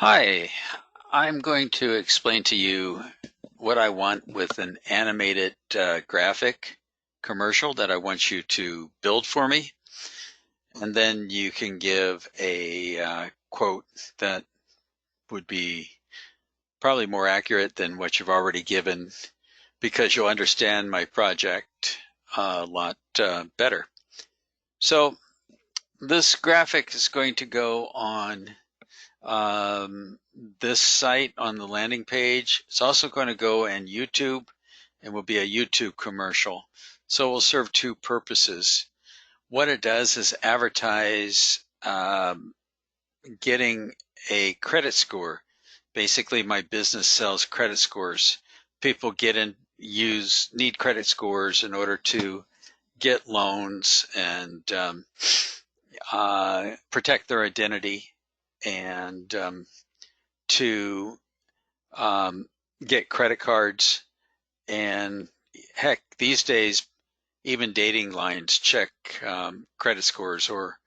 Hi, I'm going to explain to you what I want with an animated graphic commercial that I want you to build for me. And then you can give a quote that would be probably more accurate than what you've already given because you'll understand my project a lot better. So this graphic is going to go on this site on the landing page. It's also going to go in YouTube and will be a YouTube commercial. So it will serve two purposes. What it does is advertise getting a credit score. Basically, my business sells credit scores. People need credit scores in order to get loans and protect their identity and to um, get credit cards. And heck, these days, even dating lines check credit scores, or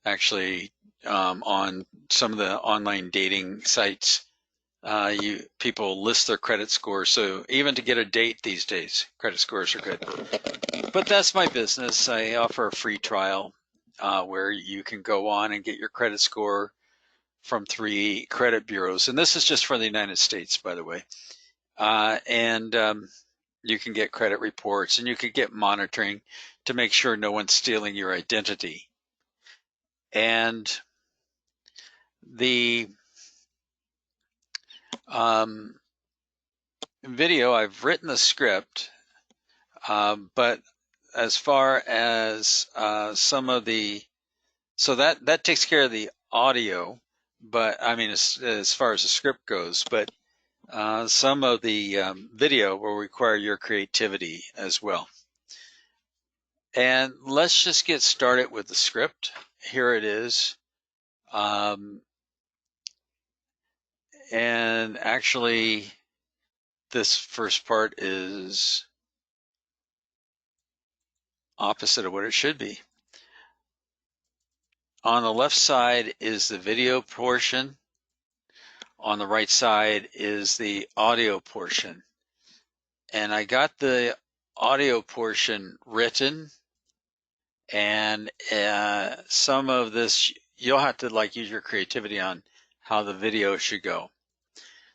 actually on some of the online dating sites, people list their credit score. So even to get a date these days, credit scores are good. But that's my business. I offer a free trial where you can go on and get your credit score from 3 credit bureaus. And this is just for the United States, by the way. And you can get credit reports and you can get monitoring to make sure no one's stealing your identity. And the video, I've written the script, but as far as some of the, so that takes care of the audio, but I mean, as far as the script goes, but some of the video will require your creativity as well. And let's just get started with the script. Here it is. And actually, this first part is opposite of what it should be. On the left side is the video portion. On the right side is the audio portion. And I got the audio portion written, and some of this you'll have to use your creativity on how the video should go.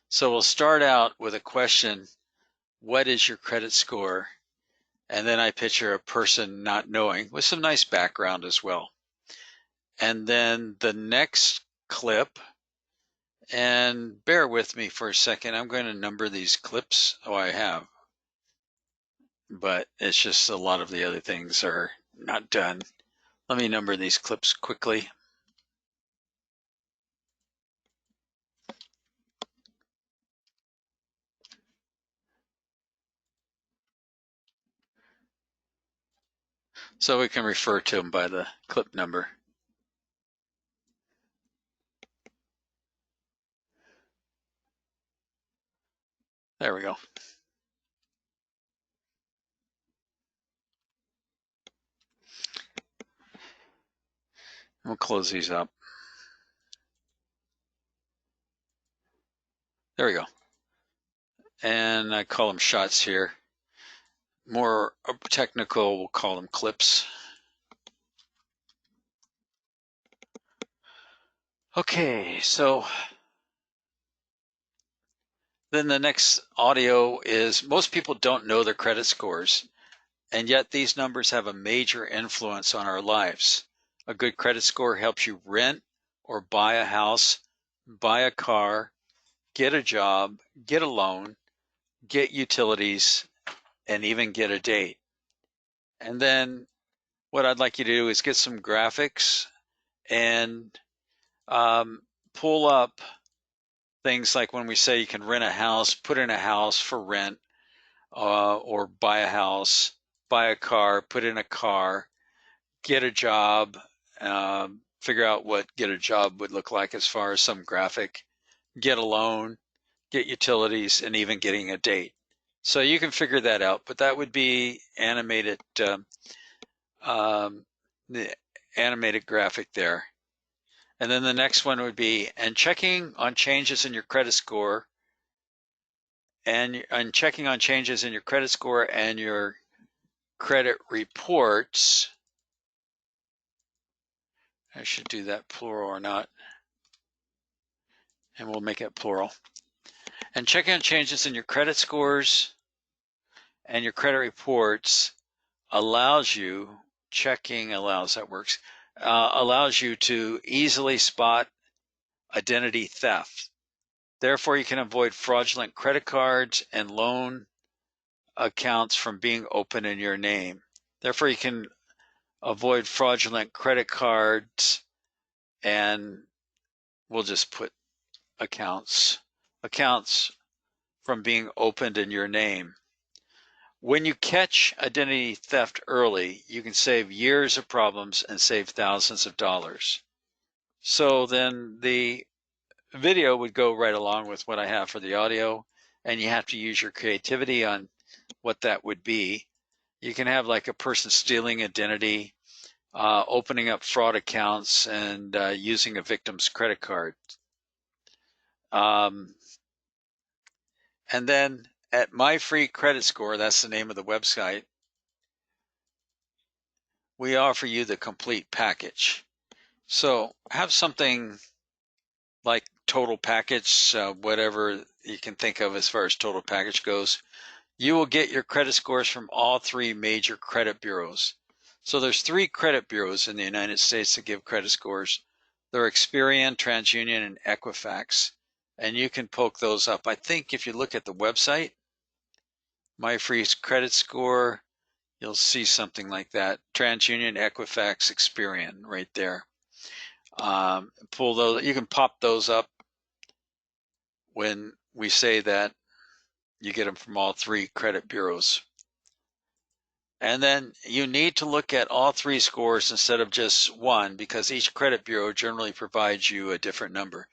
So we'll start out with a question: what is your credit score? And then I picture a person not knowing with some nice background as well. And then the next clip, and bear with me for a second, I'm going to number these clips. Oh, I have, but it's just a lot of the other things are not done. Let me number these clips quickly. So we can refer to them by the clip number. There we go. We'll close these up. There we go. And I call them shots here. More technical, we'll call them clips. Okay, so then the next audio is, most people don't know their credit scores, and yet these numbers have a major influence on our lives. A good credit score helps you rent or buy a house, buy a car, get a job, get a loan, get utilities, and even get a date. And then what I'd like you to do is get some graphics and pull up things like when we say you can rent a house, put in a house for rent, or buy a house, buy a car, put in a car, get a job, figure out what get a job would look like as far as some graphic, get a loan, get utilities, and even getting a date. So you can figure that out, but that would be animated, the animated graphic there. And then the next one would be, and checking on changes in your credit score and checking on changes in your credit score and your credit reports. I should do that plural or not. And we'll make it plural. And checking on changes in your credit scores and your credit reports allows you, allows you to easily spot identity theft. Therefore, you can avoid fraudulent credit cards and loan accounts from being open in your name. Therefore, you can avoid fraudulent credit cards, and we'll just put accounts from being opened in your name. When you catch identity theft early, you can save years of problems and save thousands of dollars. So then the video would go right along with what I have for the audio, and you have to use your creativity on what that would be. You can have like a person stealing identity, opening up fraud accounts, and using a victim's credit card. And then at My Free Credit Score, that's the name of the website, we offer you the complete package. So have something like total package, whatever you can think of as far as total package goes. You will get your credit scores from all three major credit bureaus. So there's 3 credit bureaus in the United States that give credit scores. They're Experian, TransUnion, and Equifax. And you can poke those up. I think if you look at the website, My Free Credit Score, you'll see something like that. TransUnion, Equifax, Experian, right there. Pull those. You can pop those up when we say that you get them from all 3 credit bureaus. And then you need to look at all 3 scores instead of just one, because each credit bureau generally provides you a different number.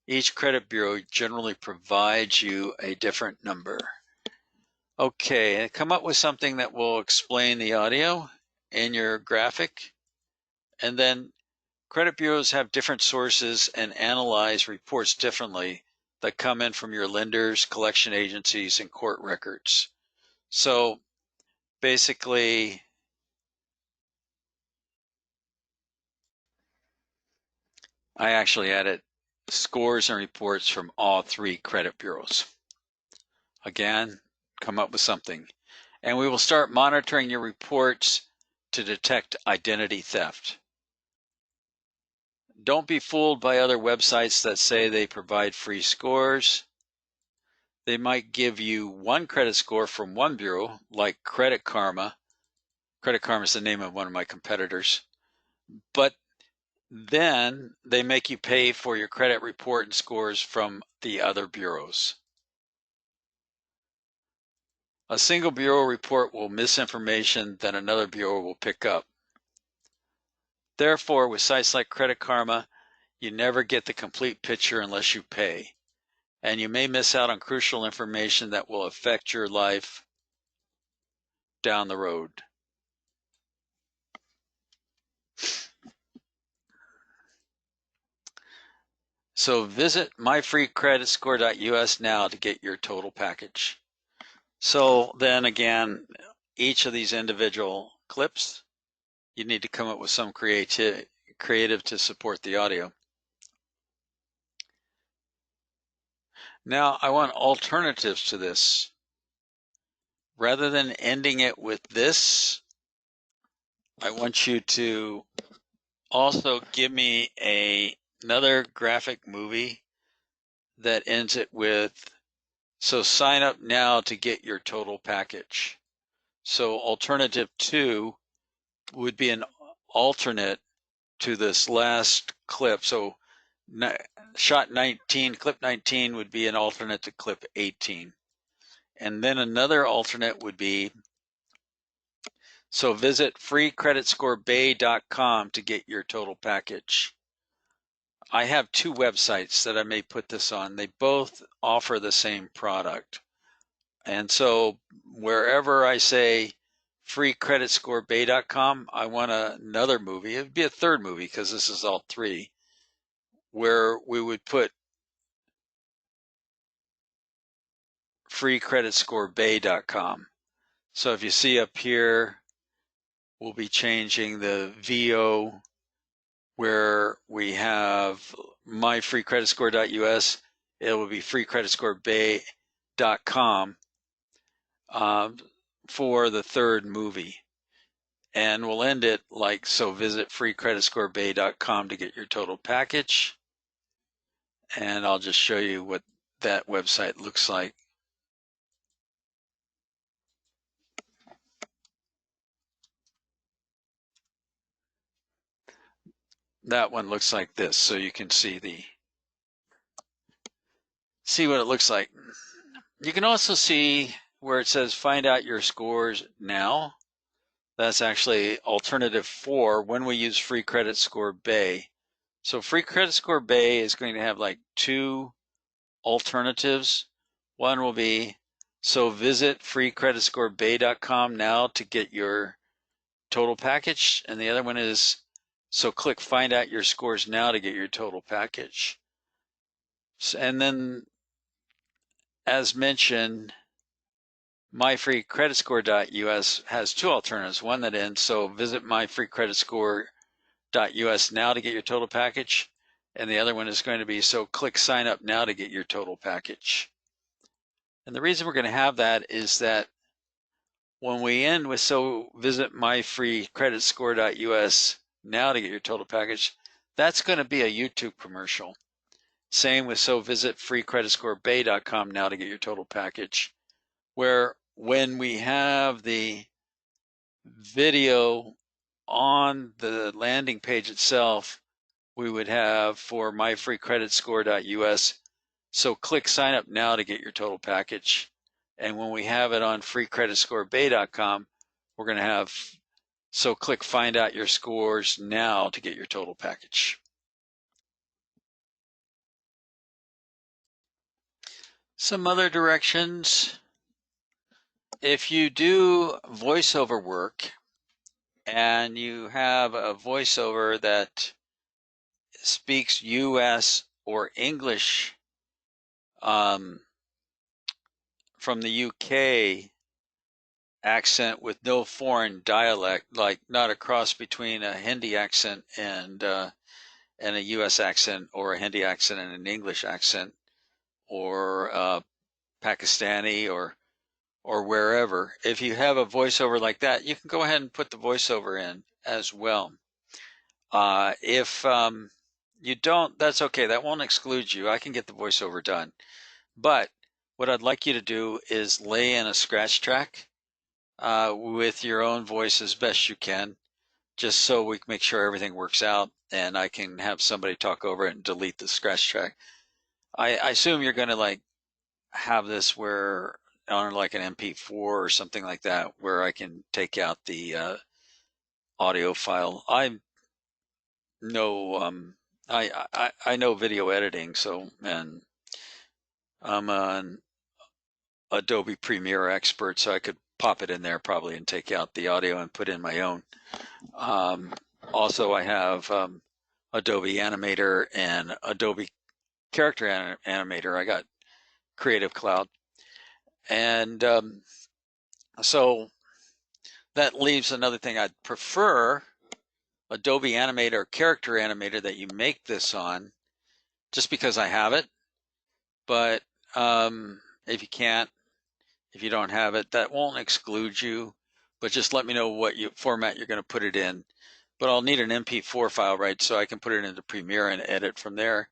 Each credit bureau generally provides you a different number. Okay, and come up with something that will explain the audio in your graphic. And then credit bureaus have different sources and analyze reports differently that come in from your lenders, collection agencies, and court records. So basically, I actually added scores and reports from all 3 credit bureaus. Again, come up with something. And we will start monitoring your reports to detect identity theft. Don't be fooled by other websites that say they provide free scores. They might give you one credit score from one bureau, like Credit Karma. Credit Karma is the name of one of my competitors. But then they make you pay for your credit report and scores from the other bureaus. A single bureau report will miss information that another bureau will pick up. Therefore, with sites like Credit Karma, you never get the complete picture unless you pay. And you may miss out on crucial information that will affect your life down the road. So visit myfreecreditscore.us now to get your total package. So then again, each of these individual clips, you need to come up with some creative to support the audio. Now I want alternatives to this. Rather than ending it with this, I want you to also give me another graphic movie that ends it with, so sign up now to get your total package. So alternative 2 would be an alternate to this last clip. So shot 19, clip 19 would be an alternate to clip 18. And then another alternate would be, so visit freecreditscorebay.com to get your total package. I have 2 websites that I may put this on. They both offer the same product. And so wherever I say freecreditscorebay.com, I want another movie. It'd be a third movie because this is all three, where we would put freecreditscorebay.com. So if you see up here, we'll be changing the VO where we have myfreecreditscore.us. It will be freecreditscorebay.com for the third movie. And we'll end it like so. Visit freecreditscorebay.com to get your total package. And I'll just show you what that website looks like. That one looks like this, so you can see what it looks like. You can also see where it says find out your scores now. That's actually alternative 4 when we use Free Credit Score Bay. So Free Credit Score Bay is going to have like 2 alternatives. One will be, so visit freecreditscorebay.com now to get your total package. And the other one is, so click find out your scores now to get your total package. And then, as mentioned, myfreecreditscore.us has 2 alternatives. One that ends, so visit myfreecreditscore.us now to get your total package. And the other one is going to be, so click sign up now to get your total package. And the reason we're going to have that is that when we end with, so visit myfreecreditscore.us now to get your total package, that's going to be a YouTube commercial. Same with, so visit freecreditscorebay.com now to get your total package, where when we have the video on the landing page itself, we would have for myfreecreditscore.us, so click sign up now to get your total package. And when we have it on freecreditscorebay.com, we're going to have, so click find out your scores now to get your total package. Some other directions. If you do voiceover work and you have a voiceover that speaks US or English from the UK accent with no foreign dialect, like not a cross between a Hindi accent and a US accent, or a Hindi accent and an English accent, or Pakistani, or wherever. If you have a voiceover like that, you can go ahead and put the voiceover in as well. If you don't, that's okay. That won't exclude you. I can get the voiceover done. But what I'd like you to do is lay in a scratch track with your own voice as best you can, just so we can make sure everything works out and I can have somebody talk over it and delete the scratch track. I assume you're going to like have this where on like an MP4 or something like that, where I can take out the audio file. I know I know video editing, so, and I'm an Adobe Premiere expert, so I could pop it in there probably and take out the audio and put in my own. Also, I have Adobe Animator and Adobe Character Animator. I got Creative Cloud. And so that leaves another thing. I'd prefer Adobe Animator or Character Animator that you make this on, just because I have it. But if you can't, if you don't have it, that won't exclude you. But just let me know what format you're going to put it in. But I'll need an MP4 file, right, so I can put it into Premiere and edit from there.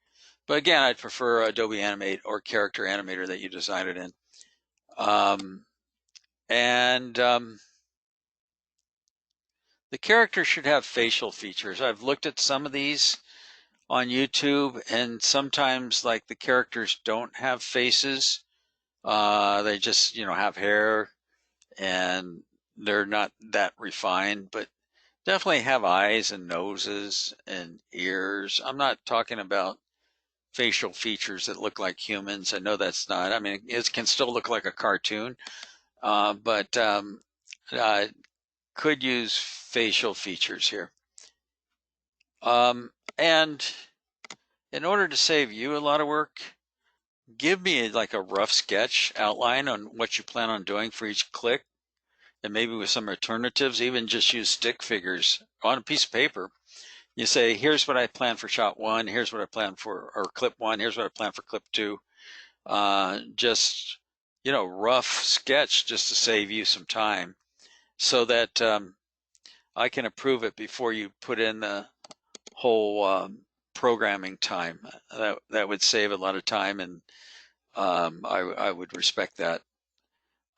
But again, I'd prefer Adobe Animate or Character Animator that you design it in. The character should have facial features. I've looked at some of these on YouTube, and sometimes like the characters don't have faces. They just, have hair, and they're not that refined, but definitely have eyes and noses and ears. I'm not talking about facial features that look like humans. I know that's not, I mean, it can still look like a cartoon, but could use facial features here. And in order to save you a lot of work, give me like a rough sketch outline on what you plan on doing for each click, and maybe with some alternatives, even just use stick figures on a piece of paper. You say, here's what I plan for shot 1, here's what I plan for, or clip 1, here's what I plan for clip 2. Just, rough sketch just to save you some time, so that I can approve it before you put in the whole programming time. That would save a lot of time, and I would respect that.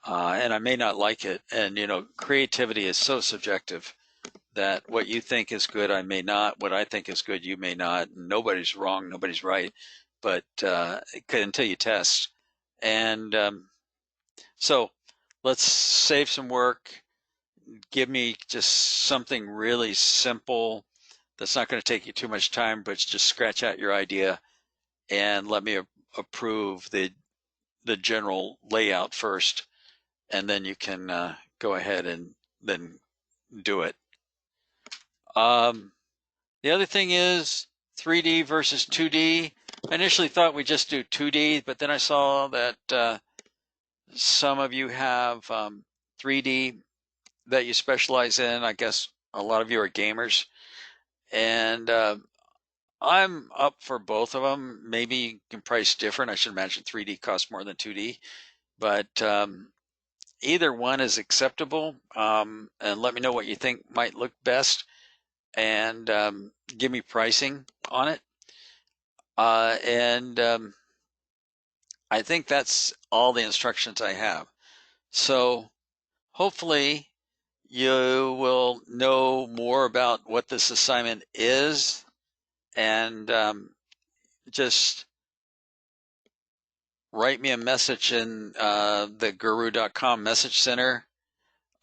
And I may not like it. And, creativity is so subjective that what you think is good, I may not. What I think is good, you may not. Nobody's wrong, nobody's right. But until you test. And so let's save some work. Give me just something really simple that's not going to take you too much time, but just scratch out your idea and let me approve the general layout first, and then you can go ahead and then do it. The other thing is 3D versus 2D. I initially thought we'd just do 2D, but then I saw that some of you have 3D that you specialize in. I guess a lot of you are gamers, and I'm up for both of them. Maybe you can price different. I should imagine 3D costs more than 2D, but either one is acceptable. And let me know what you think might look best, and give me pricing on it. And I think that's all the instructions I have. So hopefully you will know more about what this assignment is, and just write me a message in the guru.com message center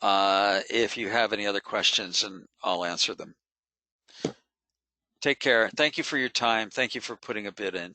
if you have any other questions, and I'll answer them. Take care. Thank you for your time. Thank you for putting a bid in.